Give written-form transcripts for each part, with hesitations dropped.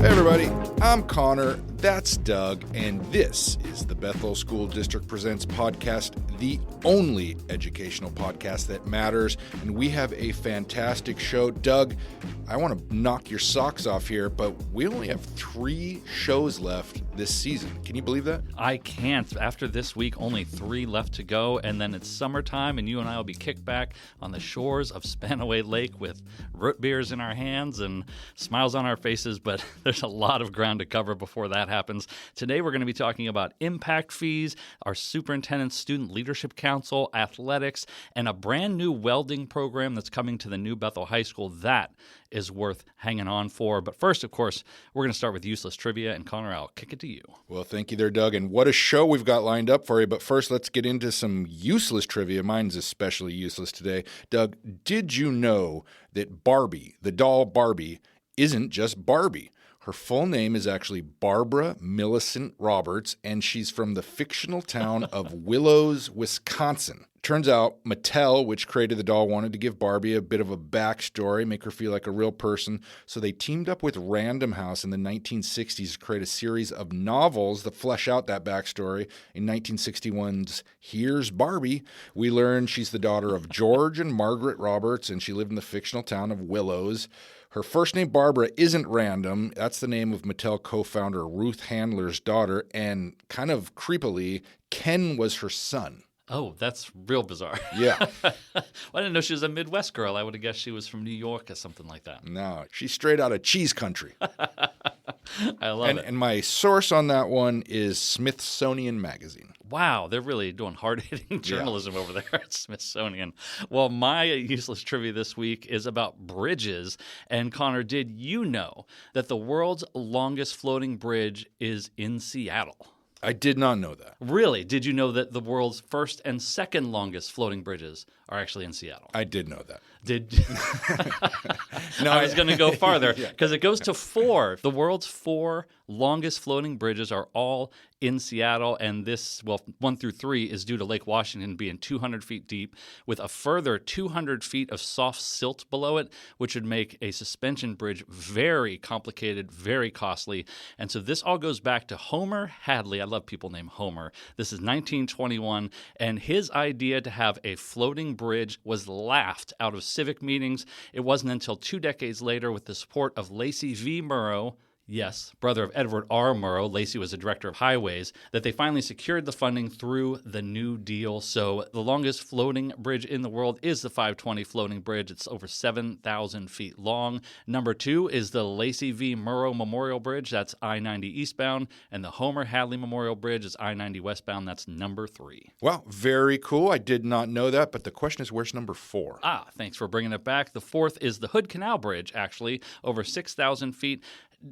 Hey everybody, I'm Conor, that's Doug, and this is the Bethel School District Presents podcast, the only educational podcast that matters, and we have a fantastic show. Doug, I want to knock your socks off here, but we only have 3 shows left this season. Can you believe that? I can't. After this week, only 3 left to go, and then it's summertime, and you and I will be kicked back on the shores of Spanaway Lake with root beers in our hands and smiles on our faces, but there's a lot of ground to cover before that happens. Today, we're going to be talking about impact fees, our superintendent's student leadership council, athletics, and a brand new welding program that's coming to the new Bethel High School. That is worth hanging on for. But first, of course, we're going to start with useless trivia, and Conor, I'll kick it to you. Well, thank you there, Doug, and what a show we've got lined up for you. But first, let's get into some useless trivia. Mine's especially useless today. Doug, did you know that Barbie, the doll Barbie, isn't just Barbie? Her full name is actually Barbara Millicent Roberts, and she's from the fictional town of Willows, Wisconsin. Turns out Mattel, which created the doll, wanted to give Barbie a bit of a backstory, make her feel like a real person. So they teamed up with Random House in the 1960s to create a series of novels that flesh out that backstory. In 1961's Here's Barbie, we learn she's the daughter of George and Margaret Roberts, and she lived in the fictional town of Willows. Her first name, Barbara, isn't random. That's the name of Mattel co-founder Ruth Handler's daughter, and kind of creepily, Ken was her son. Oh, that's real bizarre. Yeah. Well, I didn't know she was a Midwest girl. I would have guessed she was from New York or something like that. No, she's straight out of cheese country. I love it. And my source on that one is Smithsonian Magazine. Wow, they're really doing hard-hitting journalism over there at Smithsonian. Well, my useless trivia this week is about bridges. And Conor, did you know that the world's longest floating bridge is in Seattle? I did not know that. Really? Did you know that the world's first and second longest floating bridges are actually in Seattle? I did know that. Did No, I was going to go farther because it goes to 4. The world's 4 longest floating bridges are all in Seattle, and this, 1 through 3 is due to Lake Washington being 200 feet deep with a further 200 feet of soft silt below it, which would make a suspension bridge very complicated, very costly. And so this all goes back to Homer Hadley. I love people named Homer. This is 1921, and his idea to have a floating bridge was laughed out of civic meetings. It wasn't until 2 decades later, with the support of Lacey V. Murrow, yes, brother of Edward R. Murrow, Lacey was the director of highways, that they finally secured the funding through the New Deal. So the longest floating bridge in the world is the 520 floating bridge. It's over 7,000 feet long. Number 2 is the Lacey V. Murrow Memorial Bridge. That's I-90 eastbound. And the Homer Hadley Memorial Bridge is I-90 westbound. That's number 3. Well, very cool. I did not know that, but the question is, where's number 4? Thanks for bringing it back. The 4th is the Hood Canal Bridge, actually, over 6,000 feet.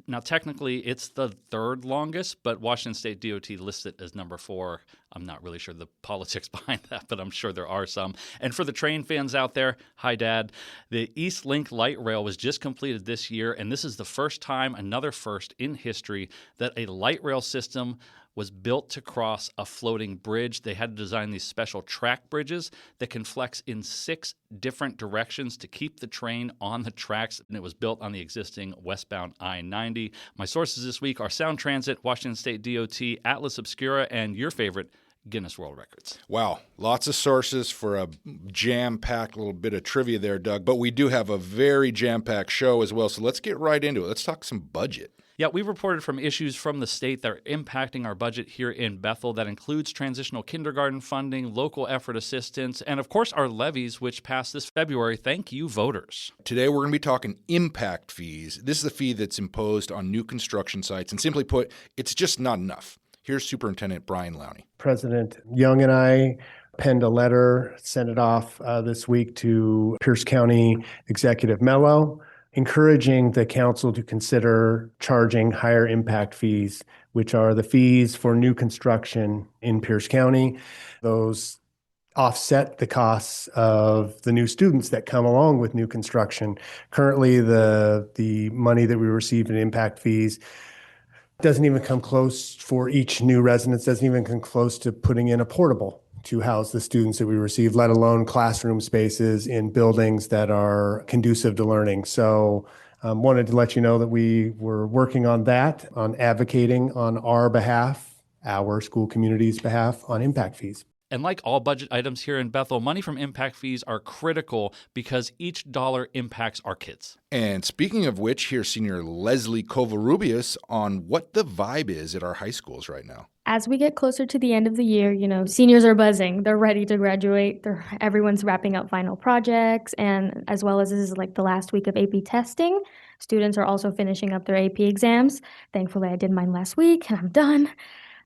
Now, technically, it's the 3rd longest, but Washington State DOT lists it as number 4. I'm not really sure the politics behind that, but I'm sure there are some. And for the train fans out there, hi, Dad. The East Link Light Rail was just completed this year, and this is the first time, another first in history, that a light rail system was built to cross a floating bridge. They had to design these special track bridges that can flex in 6 different directions to keep the train on the tracks, and it was built on the existing westbound I-90. My sources this week are Sound Transit, Washington State DOT, Atlas Obscura, and your favorite, Guinness World Records. Wow, lots of sources for a jam-packed little bit of trivia there, Doug, but we do have a very jam-packed show as well, so let's get right into it. Let's talk some budget. Yeah, we reported from issues from the state that are impacting our budget here in Bethel. That includes transitional kindergarten funding, local effort assistance, and of course our levies, which passed this February. Thank you, voters. Today we're going to be talking impact fees. This is the fee that's imposed on new construction sites, and simply put, it's just not enough. Here's Superintendent Brian Lowney. President Young and I penned a letter, sent it off this week to Pierce County Executive Mello, encouraging the council to consider charging higher impact fees, which are the fees for new construction in Pierce County. Those offset the costs of the new students that come along with new construction. Currently, the money that we receive in impact fees doesn't even come close for each new residence, doesn't even come close to putting in a portable to house the students that we receive, let alone classroom spaces in buildings that are conducive to learning. So Wanted to let you know that we were working on that, on advocating on our behalf, our school community's behalf, on impact fees. And like all budget items here in Bethel, money from impact fees are critical because each dollar impacts our kids. And speaking of which, here's Senior Leslie Covarrubias on what the vibe is at our high schools right now. As we get closer to the end of the year, seniors are buzzing. They're ready to graduate. Everyone's wrapping up final projects, and as well as this is like the last week of AP testing. Students are also finishing up their AP exams. Thankfully, I did mine last week and I'm done.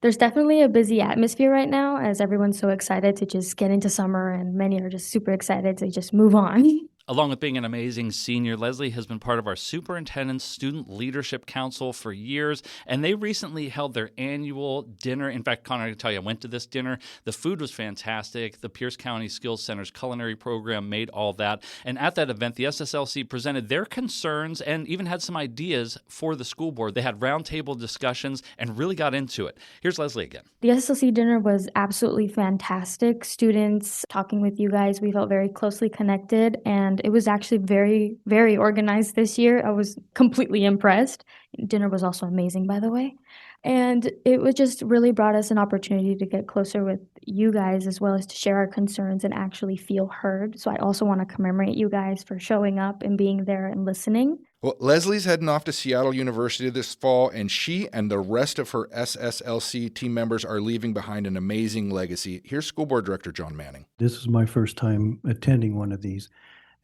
There's definitely a busy atmosphere right now as everyone's so excited to just get into summer, and many are just super excited to just move on. Along with being an amazing senior, Leslie has been part of our Superintendent's Student Leadership Council for years, and they recently held their annual dinner. In fact, Conor, I can tell you, I went to this dinner. The food was fantastic. The Pierce County Skills Center's culinary program made all that. And at that event, the SSLC presented their concerns and even had some ideas for the school board. They had roundtable discussions and really got into it. Here's Leslie again. The SSLC dinner was absolutely fantastic. Students talking with you guys, we felt very closely connected, and it was actually very, very organized this year. I was completely impressed. Dinner was also amazing, by the way. And it was just really brought us an opportunity to get closer with you guys, as well as to share our concerns and actually feel heard. So I also want to commemorate you guys for showing up and being there and listening. Well, Leslie's heading off to Seattle University this fall, and she and the rest of her SSLC team members are leaving behind an amazing legacy. Here's School Board Director John Manning. This is my first time attending one of these,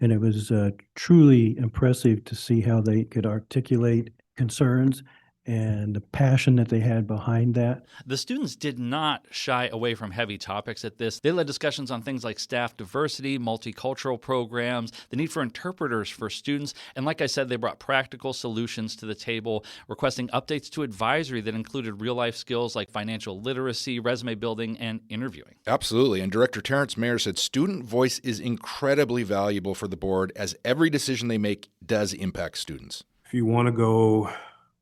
and it was truly impressive to see how they could articulate concerns and the passion that they had behind that. The students did not shy away from heavy topics at this. They led discussions on things like staff diversity, multicultural programs, the need for interpreters for students, and like I said, they brought practical solutions to the table, requesting updates to advisory that included real-life skills like financial literacy, resume building, and interviewing. Absolutely, and Director Terrence Mayer said student voice is incredibly valuable for the board as every decision they make does impact students. If you want to go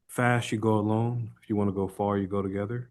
fast, you go alone. If you want to go far, you go together.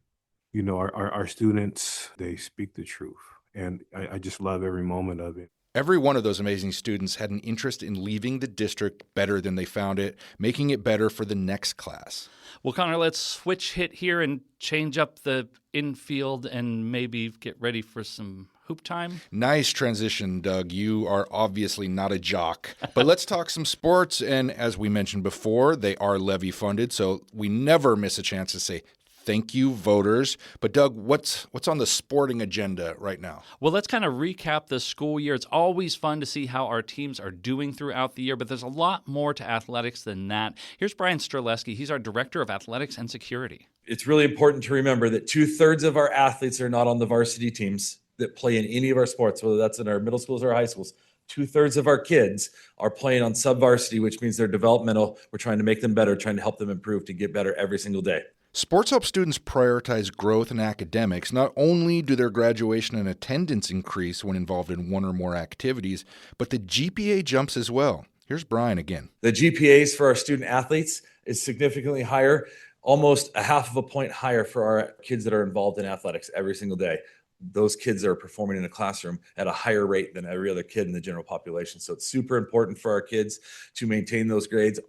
Our students, they speak the truth. And I just love every moment of it. Every one of those amazing students had an interest in leaving the district better than they found it, making it better for the next class. Well, Conor, let's switch hit here and change up the infield and maybe get ready for some hoop time. Nice transition, Doug. You are obviously not a jock. But let's talk some sports. And as we mentioned before, they are levy funded, so we never miss a chance to say thank you, voters. But Doug, what's on the sporting agenda right now? Well, let's kind of recap the school year. It's always fun to see how our teams are doing throughout the year, but there's a lot more to athletics than that. Here's Brian Streleski. He's our Director of Athletics and Security. It's really important to remember that 2/3 of our athletes are not on the varsity teams that play in any of our sports, whether that's in our middle schools or high schools. 2/3 of our kids are playing on sub-varsity, which means they're developmental. We're trying to make them better, trying to help them improve to get better every single day. Sports help students prioritize growth in academics. Not only do their graduation and attendance increase when involved in one or more activities, but the GPA jumps as well. Here's Brian again. The GPAs for our student athletes is significantly higher, almost a half of a point higher for our kids that are involved in athletics every single day. Those kids are performing in a classroom at a higher rate than every other kid in the general population. So it's super important for our kids to maintain those grades.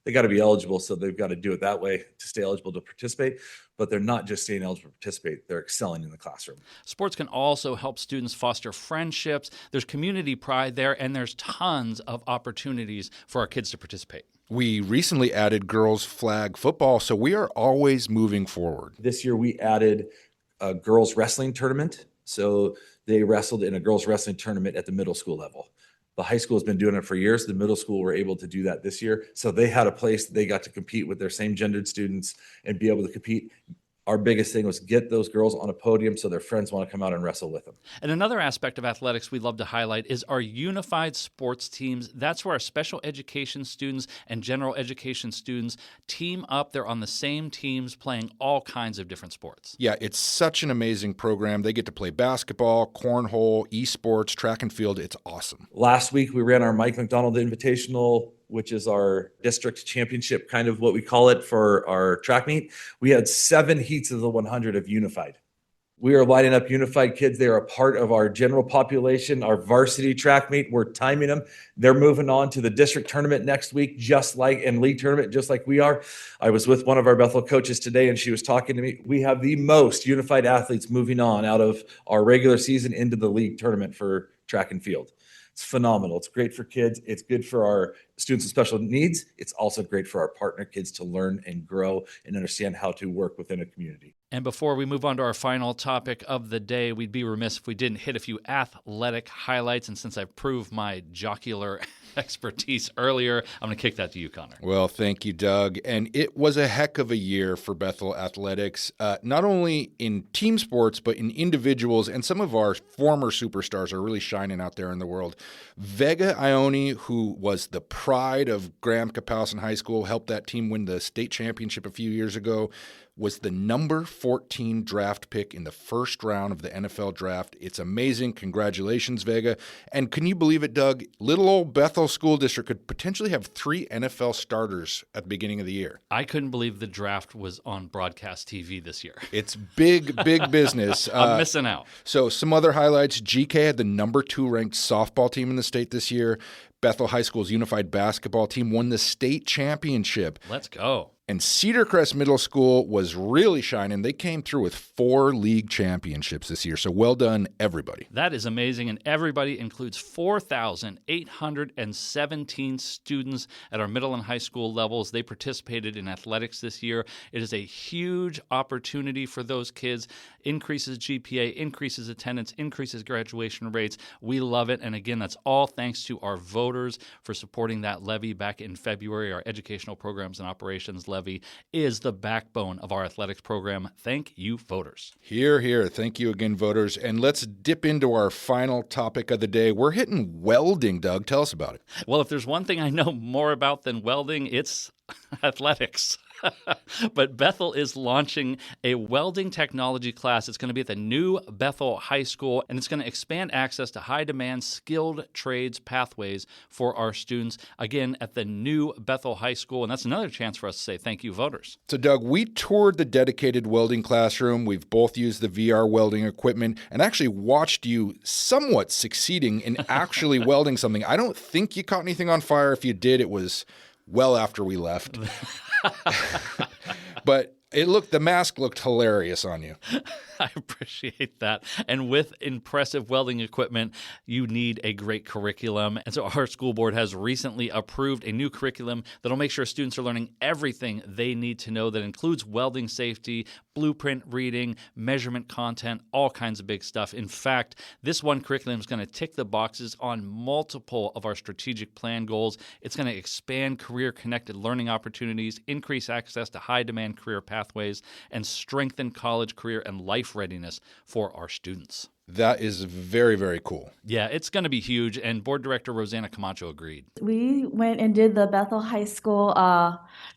They got to be eligible, so they've got to do it that way to stay eligible to participate. But they're not just staying eligible to participate, they're excelling in the classroom. Sports can also help students foster friendships. There's community pride there, and there's tons of opportunities for our kids to participate. We recently added girls flag football, so we are always moving forward. This year we added a girls wrestling tournament. So they wrestled in a girls wrestling tournament at the middle school level. The high school has been doing it for years. The middle school were able to do that this year. So they had a place they got to compete with their same gendered students and be able to compete. Our biggest thing was get those girls on a podium so their friends want to come out and wrestle with them. And another aspect of athletics we love to highlight is our unified sports teams. That's where our special education students and general education students team up. They're on the same teams playing all kinds of different sports. Yeah, it's such an amazing program. They get to play basketball, cornhole, esports, track and field. It's awesome. Last week, we ran our Mike McDonald Invitational, which is our district championship, kind of what we call it for our track meet. We had 7 heats of the 100 of unified. We are lining up unified kids. They are a part of our general population, our varsity track meet. We're timing them. They're moving on to the district tournament next week, and league tournament, just like we are. I was with one of our Bethel coaches today, and she was talking to me. We have the most unified athletes moving on out of our regular season into the league tournament for track and field. It's phenomenal. It's great for kids. It's good for our students with special needs. It's also great for our partner kids to learn and grow and understand how to work within a community. And before we move on to our final topic of the day, we'd be remiss if we didn't hit a few athletic highlights. And since I've proved my jocular expertise earlier, I'm going to kick that to you, Conor. Well, thank you, Doug. And it was a heck of a year for Bethel athletics, not only in team sports, but in individuals. And some of our former superstars are really shining out there in the world. Vega Ione, who was the pride of Graham Kapowsin High School, helped that team win the state championship a few years ago, was the number 14 draft pick in the first round of the NFL draft. It's amazing. Congratulations, Vega. And can you believe it, Doug? Little old Bethel School District could potentially have 3 NFL starters at the beginning of the year. I couldn't believe the draft was on broadcast TV this year. It's big business. I'm missing out. So some other highlights. GK had the number 2 ranked softball team in the state this year. Bethel High School's unified basketball team won the state championship. Let's go. And Cedar Crest Middle School was really shining. They came through with 4 league championships this year. So well done, everybody. That is amazing. And everybody includes 4,817 students at our middle and high school levels. They participated in athletics this year. It is a huge opportunity for those kids. Increases GPA, increases attendance, increases graduation rates. We love it. And again, that's all thanks to our voters for supporting that levy back in February. Our educational programs and operations levy is the backbone of our athletics program. Thank you, voters. Hear, hear. Thank you again, voters. And let's dip into our final topic of the day. We're hitting welding, Doug. Tell us about it. Well, if there's one thing I know more about than welding, it's athletics. But Bethel is launching a welding technology class. It's going to be at the new Bethel High School, and it's going to expand access to high-demand skilled trades pathways for our students, again, at the new Bethel High School. And that's another chance for us to say thank you, voters. So, Doug, we toured the dedicated welding classroom. We've both used the VR welding equipment and actually watched you somewhat succeeding in actually welding something. I don't think you caught anything on fire. If you did, it was well after we left. But the mask looked hilarious on you. I appreciate that. And with impressive welding equipment, you need a great curriculum. And so our school board has recently approved a new curriculum that'll make sure students are learning everything they need to know that includes welding safety, blueprint reading, measurement content, all kinds of big stuff. In fact, this one curriculum is going to tick the boxes on multiple of our strategic plan goals. It's going to expand career-connected learning opportunities, increase access to high-demand career pathways, and strengthen college, career, and life readiness for our students. That is very, very cool. Yeah, it's going to be huge, and Board Director Rosanna Camacho agreed. We went and did the Bethel High School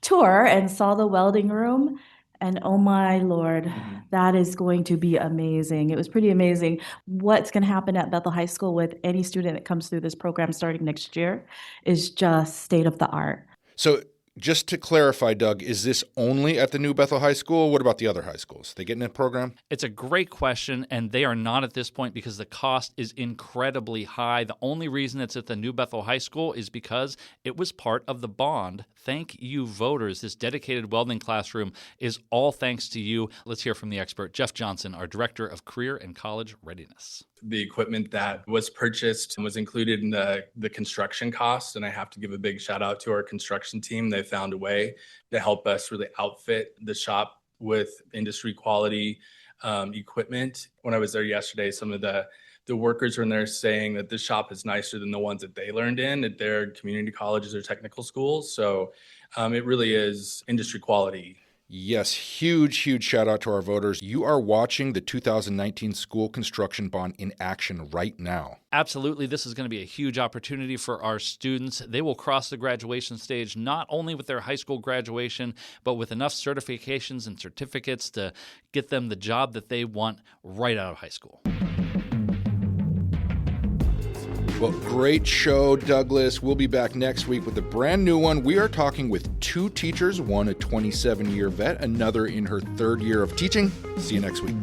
tour and saw the welding room, and oh my Lord, that is going to be amazing. It was pretty amazing. What's going to happen at Bethel High School with any student that comes through this program starting next year is just state of the art. So just to clarify, Doug, is this only at the new Bethel High School? What about the other high schools? They getting a program? It's a great question, and they are not at this point because the cost is incredibly high. The only reason it's at the new Bethel High School is because it was part of the bond. Thank you, voters. This dedicated welding classroom is all thanks to you. Let's hear from the expert, Jeff Johnson, our Director of Career and College Readiness. The equipment that was purchased was included in the construction cost. And I have to give a big shout out to our construction team. They found a way to help us really outfit the shop with industry quality equipment. When I was there yesterday, some of the workers were in there saying that this shop is nicer than the ones that they learned in at their community colleges or technical schools. So it really is industry quality. Yes, huge shout out to our voters. You are watching the 2019 school construction bond in action right now. Absolutely. This is going to be a huge opportunity for our students. They will cross the graduation stage not only with their high school graduation, but with enough certifications and certificates to get them the job that they want right out of high school. Well, great show, Douglas. We'll be back next week with a brand new one. We are talking with 2 teachers, one a 27-year vet, another in her 3rd year of teaching. See you next week.